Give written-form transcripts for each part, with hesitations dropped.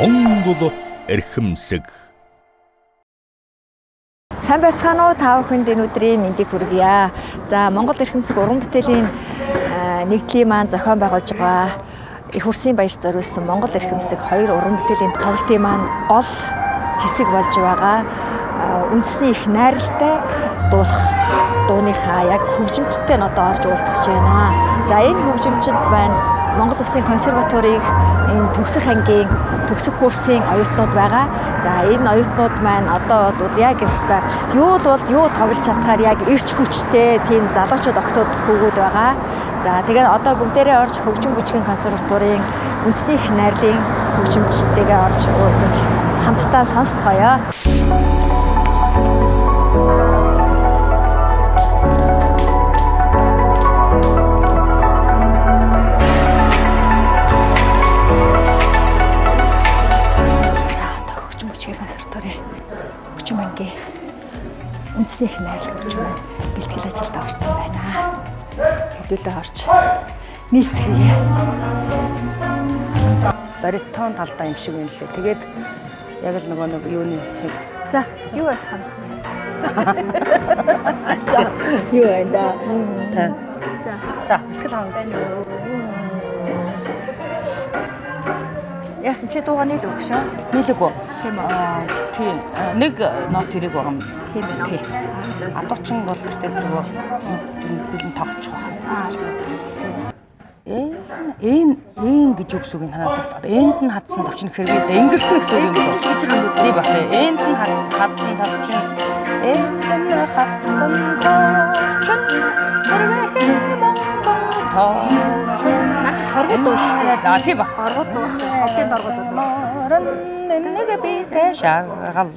Монгол эрхэмсэг. Сайн байцгаана уу та бүхэнд энэ өдрийн мэндийг хүргье. За Монгол эрхэмсэг уран бүтээлийн нэгдлийн маань зохион байгуулж байгаа их урсын баяр зориулсан Монгол эрхэмсэг 2 уран бүтээлийн тоглолтын маань гол хэсэг болж байгаа. Үндэсний их найралтай дууныхаа яг хөгжимчтэй нь одоо орж уулзах байна. За энэ хөгжимчд байна Монгол Улсын консерваторийн энэ төгсөх ангийн төгсөх курсын оюутнууд байгаа. За энэ оюутнууд маань одоо бол яг өстой юу тоглож чадхаар яг эрч хүчтэй тийм залуучууд октод хөвгүүд байгаа. За тэгээд одоо бүгдээрээ орж хөгжим бүжгийн консерваторийн үндэсний их найрлын хөгжимчтэйгээ орж уулзаж хамтдаа сонсцгоё. Үндэсний их найрлал хөгжим маань бэлтгэл ажилд орсон байна. Хэдүүлээ орж нийцгээе. Баритон талдаа юм шиг байна лээ. Тэгээд яг л нэг юуны за юу байцгаана. За юу байна да. За бэлтгэл хаваа. Яасан чи дуугаа нийлүү гүшөө? Нийлээгүү. Тийм. Нэг нот тэрэг байгаа юм. Тийм ээ. Адуучин бол тэр бэлэн тоглож байгаа. Ээн гэж үгсүгийн танаад байна. Энд нь хадсан товчин хэрвээ энгэртэн гэсэн юм бол хийж байгаа юм бол тий бах. Энд нь хадсан товчин энд нь хадсан товчин хэрвээ товчин наач хоргод дуу шүү дээ. Тий бах. Хоргод дуу. Хотын доргод дуу. Нэг битэ шаргал.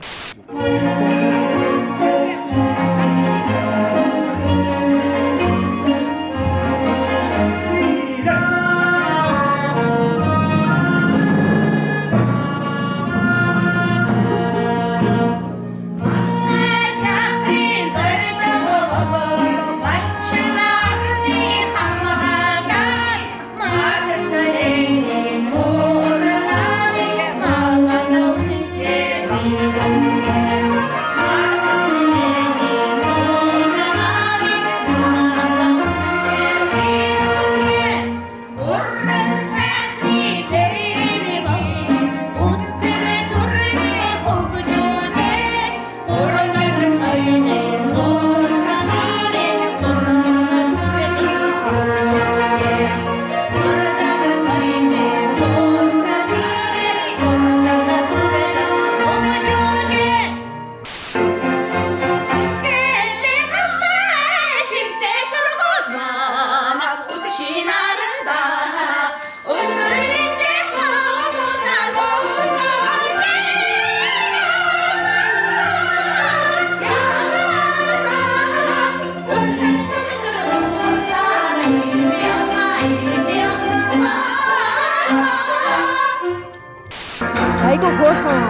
Айгу хөөрхөн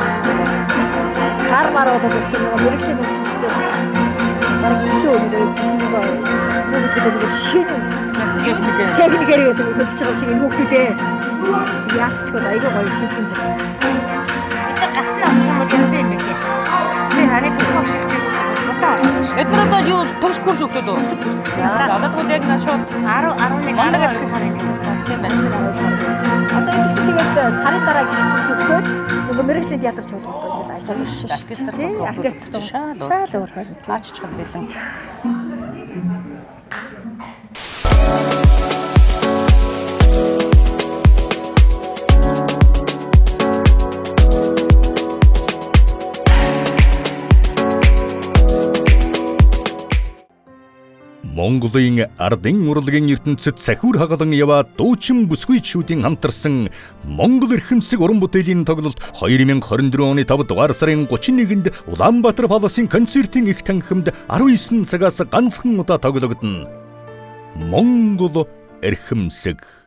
гар марууд гэсэн нэг мэрэгчлийн хөгжимчтэй. Бараг илүү нэг шин техникээр гэдэг хөлж байгаа шиг энэ хүүхдүүдээ яалтчгүй айгу гоё шийдэж байна шүү дээ. Бид гартны авчих юм бол янз юм бэ. Би харин бүх шигтэй одоо орсон шүү. Эдгээр одоо юу төгс курс өгдөг үү? Курс гэсэн. Одоо тэгвэл яг шууд 10 11 12 харин болсон байна. Одоо энэ шиг тэгээд сарын дараа гихчил төгсөөд нөгөө мэрэгчлийн театрч болгодог ингээл ажиллаж шүү дээ. Оркестр шал өөр байна. Нааччихад бэлэн. Монголын ардын урлагийн ертөнцид сахиур хагалан яваа дуучин бүсгүйчүүдийн хамтарсан Монгол эрхэмсэг уран бүтээлийн тоглолт 2024 оны 5 дугаар сарын 31-нд Улаанбаатар паласын концертын их танхимд 19 цагаас ганцхан удаа тоглогдно. Монгол эрхэмсэг.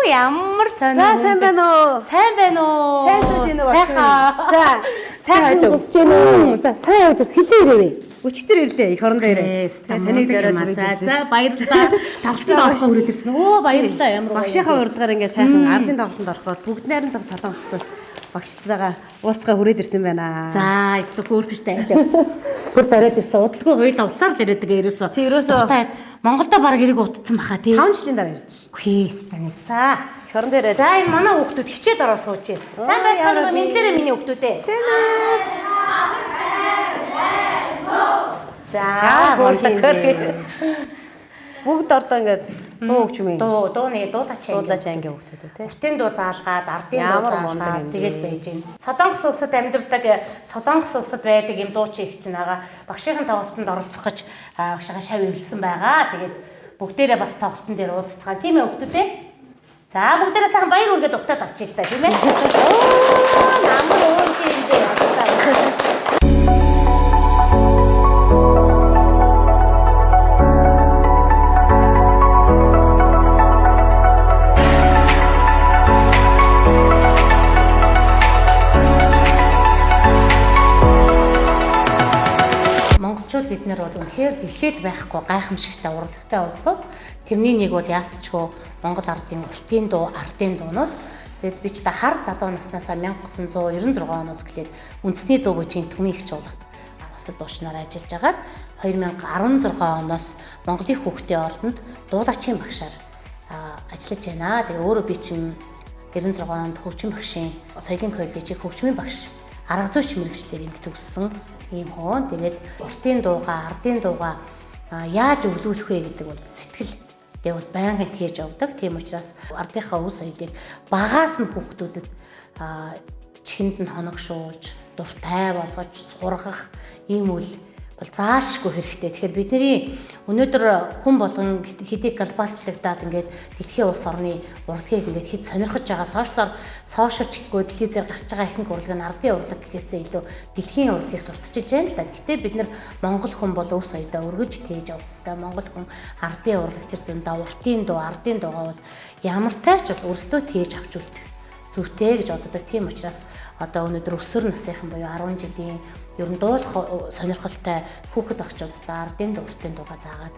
Ямар сонир. За сайн байна уу? Сайн байна уу? Сайн сууж ийн үү? Сайхан. За Сайхан тусч гэнэ үү? За сайн явж хизээ ирээвэ. Өчтөр ирлээ их хорон дээрээ. Таныг зориод за баярлалаа. Тавтанд орохоо хүрээд ирсэн. Өө баярлалаа ямар Багшийнхаа урилгаар ингээд сайхан ардын тоглолтод ороход бүгд найрамдах солонгосоос багштайгаа уулзгаа хүрээд ирсэн байна. за эсвэл хөөрхөжтэй хөр зориод ирсэн. Удалгүй хоёул уцаар л ирээдэг ерөөсөө. Монголдо баг хэрэг утцсан баха тий. 5 жилийн дараа ирж ш. Хөөс таныг. За Хорон дээрээ. за энэ манай хүүхдүүд хичээл ороо сууч. Сайн байцгаана мэдлээрээ миний хүүхдүүдээ. За Бүгд ордоо ингээд дуу өгч юм. дууны дуулаач Ангийн хөвгтүүд тий. Уртын дуу заалгаад, ардын дуу Ямар заалгаад мундаг юм тэгэл бэ? байж байна. Солонгос улсад амьдардаг, Солонгос улсад байдаг юм дуучин их чинь байгаа. Багшийн тоглолтод оролцох гэж багшаа шав ирсэн байгаа. Тэгээд бүгдээрээ бас тоглолтын дээр уулзцгаа. Тийм ээ хөвгтүүдээ. За бүгдээрээ сайхан баяр үргээд угтаад авчий л та тийм ээ. Оо намар өөр юм дээ. Монголчууд бид нар бол үнэхээр дэлхийд байхгүй гайхамшигтай урлагтай улсууд. Тэрний нэг бол яалтчгүй Монгол ардын уртын дуу, ардын дуунууд. Тэгэд би ч та хар залуу наснаасаа 1996 оноос эхлээд үндэсний дуу бүжгийн төмийн их чуулгад хосол дуучнаар ажиллаж агаад 2016 оноос Монголын хүүхдийн ордонд дуулаачийн багшаар ажиллаж байна. Тэгээ өөрөө би чинь 96 онд хөгжим багшийн соёлын коллежийн хөгжмийн багш арга зүйч мэргэжлэр имх төгссөн ийм хөөн. Тэгээд уртын дуугаа, ардын дуугаа яаж өвлүүлэх вэ гэдэг бол сэтгэл дээ бол байнгын тээж явдаг. Тийм учраас ардынхаа өв соёлыг багаас нь хүүхдүүдэд чихэнд нь хоногшуулж, дуртай болгож, сургах ийм үйл бол заашгүй хэрэгтэй. Тэгэхээр бидний өнөөдөр хүн болгон хэдий глобалчлагдаад ингээд дэлхийн улс орны урлагийг ингээд хэд сонирхож байгаа сошиалч гэхгүй дэлхийн зэрэг гарч байгаа ихэнх урлаг нь ардын урлаг гэхээсээ илүү дэлхийн урлагийг сурталчилж байна л да. Гэхдээ бид нар Монгол хүн бол өв соёлоо өргөж тээж явах хэрэгтэй. Монгол хүн ардын урлаг тэр дундаа уртын дуу, ардын дуугаа бол ямар таач бол өөрсдөө тээж авч үлдэх зүйтэй гэж боддог. Тийм учраас одоо өнөөдөр өсвөр насныхан буюу 10 жилийн ер нь дуулах сонирхолтой хүүхэд багчуудаа ардын уртын дуугаа заагаад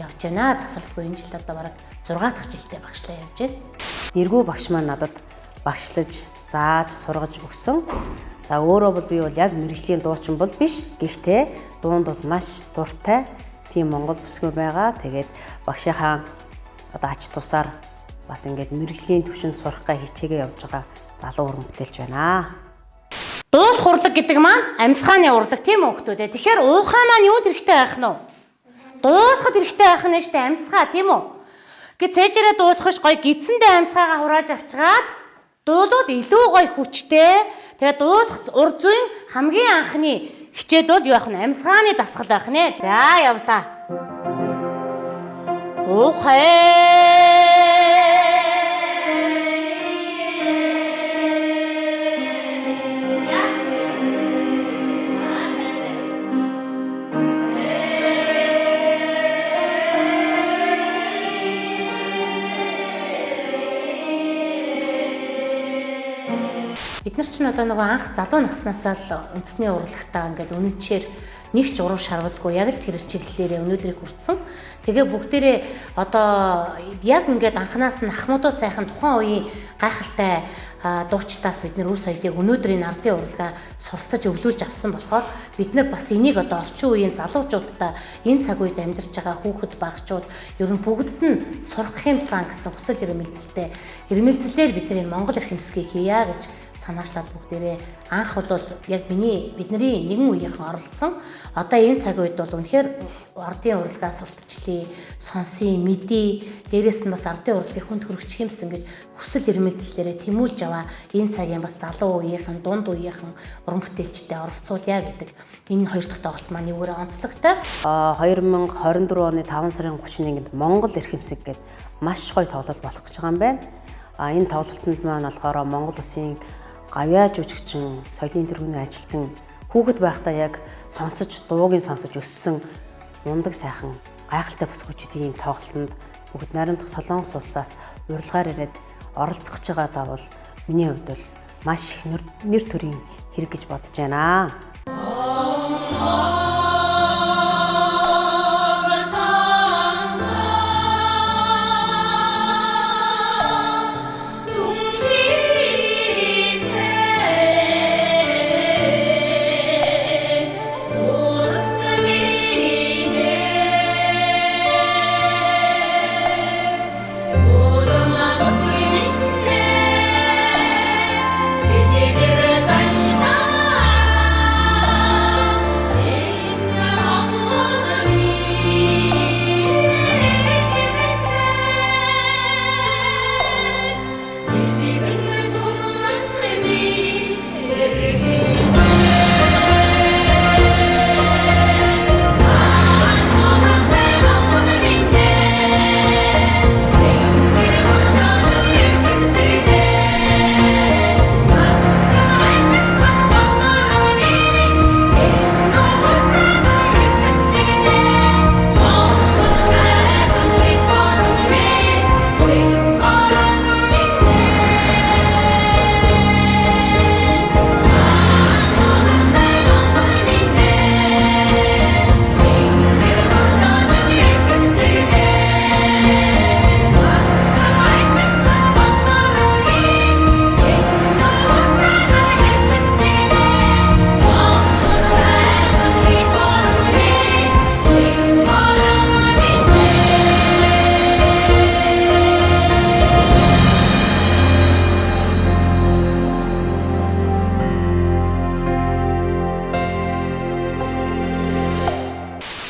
явж байна. Тасралтгүй энэ жил одоо бараг 6 дахь жилдээ багшлаа явж байна. Нэргүй багш маань надад багшлаж, зааж, сургаж өгсөн. За өөрөө бол би бол яг мэргэжлийн дуучин бол биш. Гэхдээ дуунд бол маш дуртай тийм Монгол бүсгүй байгаа. Тэгээд багшийнхаа одоо ач тусаар бас ингээд мэргэжлийн төвшөнд сурахгаа хичээгээ явж байгаа залуу уран бүтээлч байна. Дуулах урлаг гэдэг маань амьсгааны урлаг тийм үү хөөе. Тэгэхээр уухаа маань юунд хэрэгтэй байх нь вэ? Дуулахад хэрэгтэй байх нь шүү дээ амьсгаа тийм үү? Гэт цээжээрээ дуулах ш гоё гидсэндээ амьсгаагаа хурааж авчгаад дуулууд илүү гоё хүчтэй. Тэгээд дуулах урд зүйн хамгийн анхны хичээл бол юу байх нь амьсгааны дасгал байх нэ. За явлаа. Уухай бид нар ч одоо нөгөө анх залуу наснаасаа л үндэсний урлагтаа ингээл үнэнчээр нэг ч урам шарвалгүй яг л тэр чиглэлээрээ өнөөдрийг хүртсэн. Тэгээ бүгдээрээ одоо яг ингээд анханаас нь ахмадуу сайхан тухайн үеийн гайхалтай дуучтаас бид нар өв соёлыг өнөөдрийн ардын урлагаа суралцаж өвлүүлж авсан болохоор бид нар бас энийг одоо орчин үеийн залуучуудаа энэ цаг үед амьдарч байгаа хүүхэд багчууд ер нь бүгдд нь сурах юмсан гэсэн хүсэл эрмэлзлээр бид нар энэ Монгол эрх хэсгийг хийя гэж санаачлаад бүгдээрээ анх бол яг бидний нэгэн үеийнхэн оролцсон. Одоо энэ цаг үед бол үнэхээр ардын урлагаа сурталчлаа, сонсъё, мэдээ, дээрэс нь бас ардын урлагийн хүнд хүрэх юмсан гэж хүсэл эрмэлзлээрээ тэмүүлж аваа. Энэ цагийн бас залуу үеийнхэн, дунд үеийнхэн уран бүтээлчтэй оролцуулъя гэдэг энэ хоёр дахь тоглолт маань юугаар онцлогтой. 2024 оны 5 сарын 31-нд Монгол эрх хэсэг гэдэг маш гоё тоглолт болох гэж байгаа юм байна. Энэ тоглолтод маань болохоор Монгол улсын гавьяа жүжигчин, соёлын тэргүүний ажилтан хүүхэд байхдаа яг дуугийн сонсож өссөн мундаг сайхан гайхалтай бүсгүйчүүдийн ийм тоглолтод бүгд найрамдах Солонгос улсаас урилгаар ирээд оролцох гэж байгаадаа бол миний хувьд бол маш их нэр төрийн хэрэг гэж бодож байна.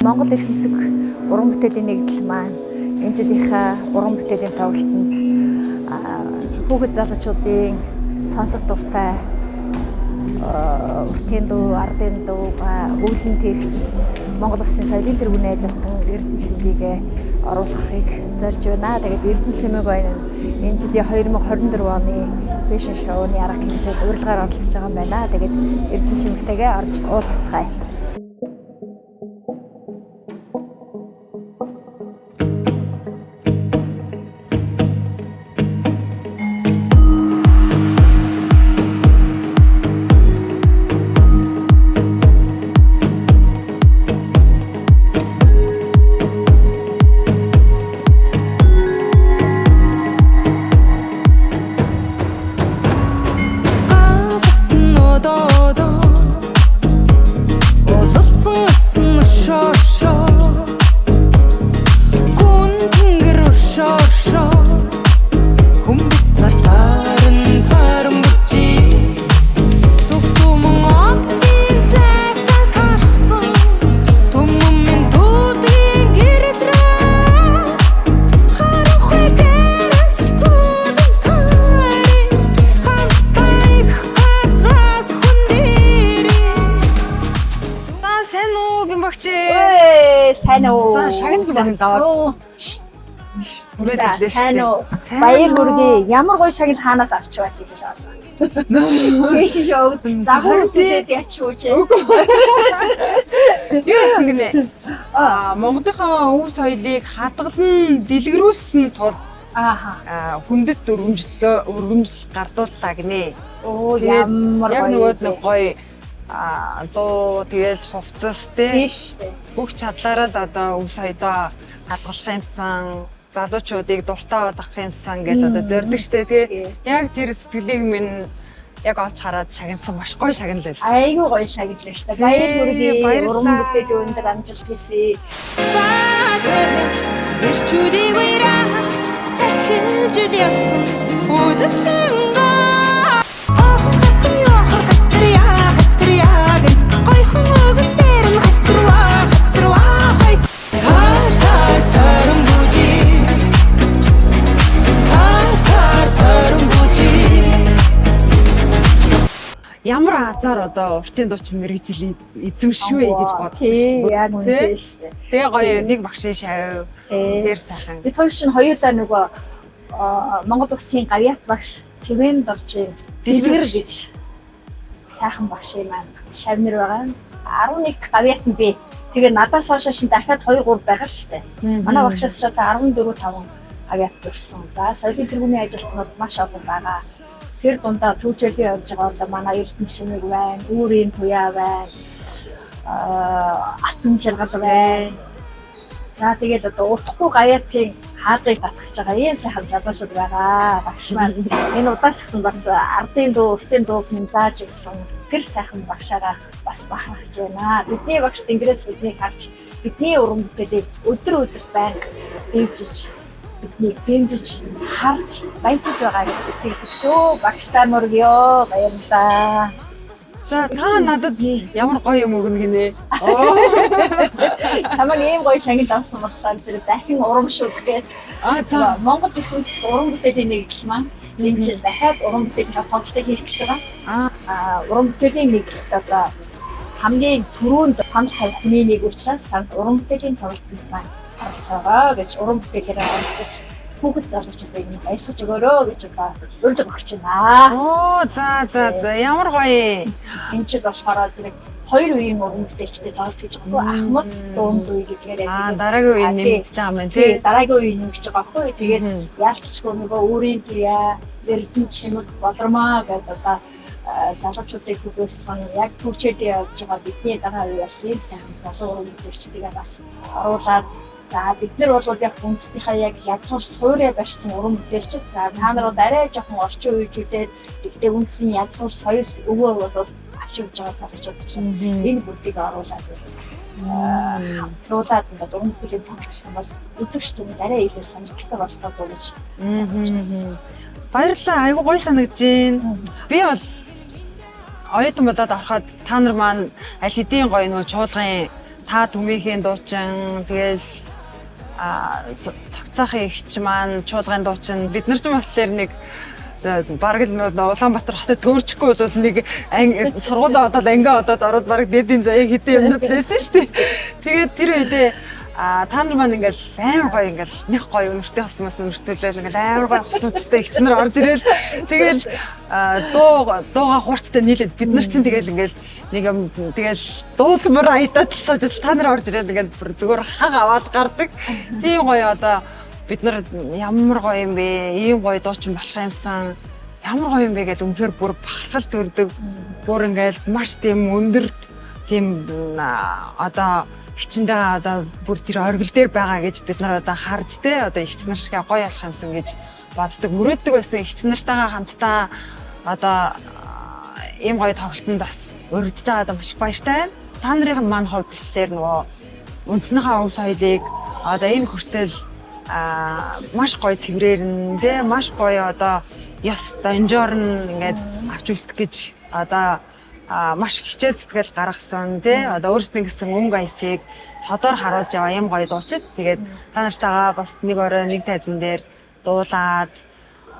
Монгол эрх хэсэг уран бүтээлийн нэгдэл маань энэ жилийнхаа уран бүтээлийн тоглолтод хүүхэд залуучуудын сонсох дуртай уртын дуу, ардын дуу, өвлөн тэгч Монгол Улсын соёлын тэргүүний ажилтан Эрдэнэ Чимээгээ оруулахыг зорж байна. Тэгээд Эрдэнэ Чимээг байна энэ жилийн 2024 оны фэшн шоуны арга хэмжээнд урилгаар оролцож байгаа юм байна. Тэгээд Эрдэнэ Чимээгтэйгээ орж уулзцгаая. Сайн уу? За шагнал байна. За сайн уу? Баяр хүргэе. Ямар гоё шагнал хаанаас авч байгаа шиш байна. Биш шоуд загвар үзээд ячууч. Юу гэсэн гинэ? Монголынхаа өв соёлыг хадгалан дэлгэрүүлсэн тул хүндэт өргөмжл гардууллаа гинэ. Оо ямар яг нөгөө нэг гоё дуу тэгэл хувцас тийш бүх чадлаараа л одоо өв соёлоо хадгалах юмсан, залуучуудыг дуртай болгох юмсан гэж одоо зорддог штэ тий. Яг тэр сэтгэлийг минь яг олж хараад шагнасан маш гоё шагнал байл. Айгуу гоё шагнал байж та. Баяр хүргэе. Уран бүтээлийн өндөр амжилт хүсье. Ирчүүдийг уураач захилж явсан үзэгсэн гоо. Охин хатан яхар хатар яаг гойхон өгөн дээр нь хатруа хай. Тарам бужи. Тарам бужи. Ямар азар одоо уртын дуучин мэрэгжлийн эзэмшвэ гэж бодсон шүү дээ. Яг үнэтэй шүү дээ. Тэгээ гоё нэг багшийн шав дээр сайхан. Бид хоёр чинь хоёулаа нөгөө Монгол Улсын гавьяат багш Цэвэн Доржийн дэлгэр гэж сайхан багш юм аа. Шавнэр байгаа. 11 гавьяат нь би. Тэгээ надаас хойш шин дахиад 2 3 байгаа шүү дээ. Манай багшаас ч одоо 14 5 гавьяат төрсөн. За соёлын тэргүүний ажилтнууд маш олон байгаа. Тэр дундаа түүчэлгээ явж байгаа одоо манай Эрдэнэ Шимэг байна, Үүрийн Туяа байна. Алтан жаргал байна. За тэгээд одоо утахгүй гавьяатын хаалгыг татгаж байгаа ийм сайхан залуучууд байгаа. Багш маань энэ удаач гэсэн бас ардын дуу, өвтийн дууг нь зааж өгсөн тэр сайхан багшаараа бас бахархаж байна. Бидний багш тэнгэрээс биднийг харж бидний уран бүтээлийг өдөр байнга дэмжиж биднийг дэмжиж харж баясаж байгаа гэж итгэдэг шүү. Багштай мөргөө баярлалаа. За та надад ямар гоё юм өгнө гинэ. Чамаг ийм гоё шагнал авсан болохоор зэрэг дахин урамшуулах гээд За Монгол их улс уран бүтээлийн нэгдэл маань энэ жил дахиад уран бүтээлийн тоглолтыг хийх гэж байгаа. Уран бүтээлийн нэгдэлт одоо хамгийн түрүүнд санал тавих хүний нэг учраас танд уран бүтээлийн тоглолтод маань оролцож байгаа гэж уран бүтээлээрээ оролцож хүүхэд залуучуудыг баясгаж өгөөрэй гэж одоо урилга өгч байна. за ямар гоё. Энэ жил болохоор зэрэг 2 үеийн уран бүтээлчтэй тоглолт хийж байгаа. Ахмад дөөмд үе гэдгээр Дараагийн үеийн нэмэгдэж байгаа юм байна тий. Дараагийн үеийн нэмэгдэж байгаа байхгүй. Тэгээд яалтчгүй нөгөө Үүрийн Туяа, Эрдэнэ Чимэг, Болормоо гэдэг одоо залуучуудыг төлөөсөн яг түүчэлээ явж байгаа бидний дараа үе бол ийм сайхан залуу уран бүтээлчдээ бас оруулаад за бид нар бол яг үндэснийхээ яг язгуур суурья барьсан уран бүтээлчд. За та нар бол арай жоохон орчин үеижүүлээд гэхдээ үндэсний язгуур соёл өвөө бол авч явж байгаа залуучууд учраас энэ бүгдийг оруулаад хамтруулаад ингээд уран бүтээлийн тоглох юм бол үзэгч түмэд арай илүү сонирхолтой болтоо гэж бодож байна. Баярлалаа. Айгуу гоё санагдаж байна. Би бол оюутан болоод ороход та нар маань аль хэдийн гоё нөгөө чуулгын та түмийнхээ дуучин тэгэл цагцаахын ихч маань чуулгын дуучин бид нар ч юм болохоор нэг бараг л нөгөө Улаанбаатар хотод төөрчихгүй бол нэг сургуулаа болоод ангиа болоод ороод бараг дэдийн заяа хэдийн юмнууд лээсэн шүү дээ. Тэгээд тэр үедээ та нар маань ингээл амар гоё ингээл нэг гоё өнөртэй хосмоос өнөртөлөөл ингээл амар гоё хуцацтай ихч нар орж ирэл тэгэл дууга хуурчтай нийлээд бид нар чинь тэгэл ингээл нэг юм тэгэл дуулмар аядаад сууж та нар орж ирэл ингээл зүгээр хаг аваад гардаг. Тийм гоё одоо бид нар ямар гоё юм бэ? Ийм гоё дуучин болох юмсан. Ямар гоё юм бэ гэж үнэхээр бүр бахархал төрдөг. Бүр ингээл маш тийм өндөрт тийм одоо хичэндээ одоо бүр тэр оргил дээр байгаа гэж бид нар одоо харж тэ одоо ихч нар шиг гоё болох юмсан гэж боддог. Мөрөөддөг байсан ихч нартайгаа хамтдаа одоо ийм гоё тоглолтод бас урагдж байгаадаа маш их баяртай байна. Та нарын маань хувьд тэгэхээр нөгөө үндснийхээ өв соёлыг одоо энэ хүртэл маш гоё цэврээр нь тэ маш гоё одоо ёс донжоор нь ингээд авч үлдэх гэж одоо маш хичээл зүтгэл гаргасан тий одоо өөрсдөө гэсэн өнгө аясыг тодор харуулж яваа юм гоё дуучид. Тэгээд та нартайгаа бас нэг орой нэг тайзан дээр дуулаад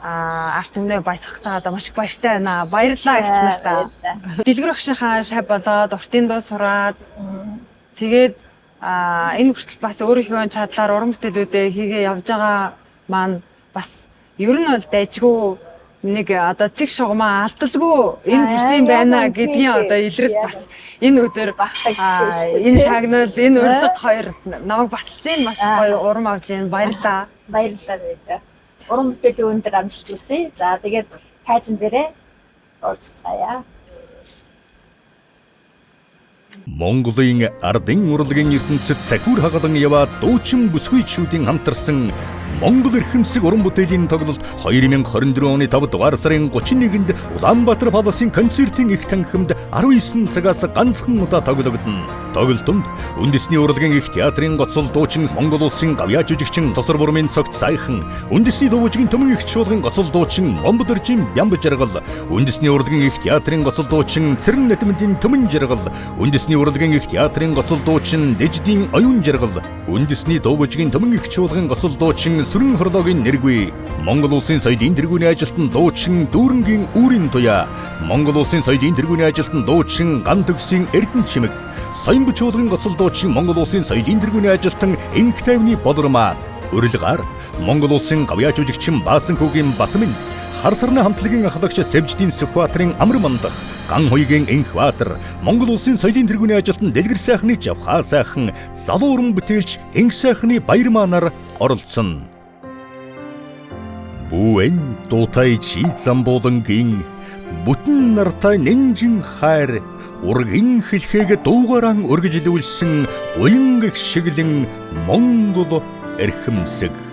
арт түмнээ баясгах чагаадаа маш их баяртай байна. Баярлалаа гэгч нартаа. Дэлгэр багшийнхаа шав болоод уртын дуу сураад тэгээд энэ хүртэл бас өөрийнхөө чадлаар уран бүтээлүүдээ хийгээ явж байгаа маань бас ер нь бол дайжгүй нэг одоо цэг шугамаа алдалгүй энэ хүрсэн байна гэдгийн одоо илрэл бас энэ өдөр энэ шагнал энэ урилга хоёр намайг баталж ийн маш гоё урам авж ийн баярлалаа. Баярлалаа байдаг. Уран бүтээлийн өндөр амжилт хүсье. За тэгээд тайзан дээрээ уулзцаая. Монголын ардын урлагийн ертөнцид сахиур хагалан яваа дуучин бүсгүйчүүдийн хамтарсан Монгол эрхэмсэг уран бүтээлийн тоглолт 2024 оны 5 дугаар сарын 31-нд Улаанбаатар паласын концертын их танхимд 19 цагаас ганцхан удаа тоглогдно. Тоглолтод үндэсний урлагийн их театрын гоцол дуучин Монгол улсын гавьяа жүжигчин Тосор Бурмын цогт Сайхан, үндэсний дуучин Төмөн их чуулган гоцол дуучин Момбодоржийн Бямб жаргал, үндэсний урлагийн их театрын гоцол дуучин Цэрэн Натмдын Төмөн жаргал, үндэсний урлагийн их театрын гоцол дуучин Дэждийн Оюун жаргал, үндэсний дуучин Төмөн их чуулган гоцол дуучин Сүрэн хорлоогийн нэргүй, Монгол улсын соёлын тэргүүний ажилтан дуучин Дүүрэнгийн Үүрийн Туяа, Монгол улсын соёлын тэргүүний ажилтан дуучин Ган төгсийн Эрдэнэ Чимэг, Соёмб чуулган гоцол дуучин Монгол улсын соёлын тэргүүний ажилтан Энх тайвны Болормоо, урилгаар Монгол улсын гавьяа жүжигчин Баасан хүүгийн Батмин, Хар сарны хамтлагийн ахлагч Сэвждийн Сүхбаатарын Амар мандах, Ган хуйгийн Энхбаатар, Монгол улсын соёлын тэргүүний ажилтан Дэлгэр сайхны Жавхаа сайхан, залуу уран бүтээлч Энх сайхны Баярмаа нар оролцсон. Бүэн дуутай чи замбуулангийн бүтэн нартай нэнжин хайр ургийн хэлхээг дуугаран өргөжлүүлсэн уян гэх шиглэн Монгол эрхэмсэг.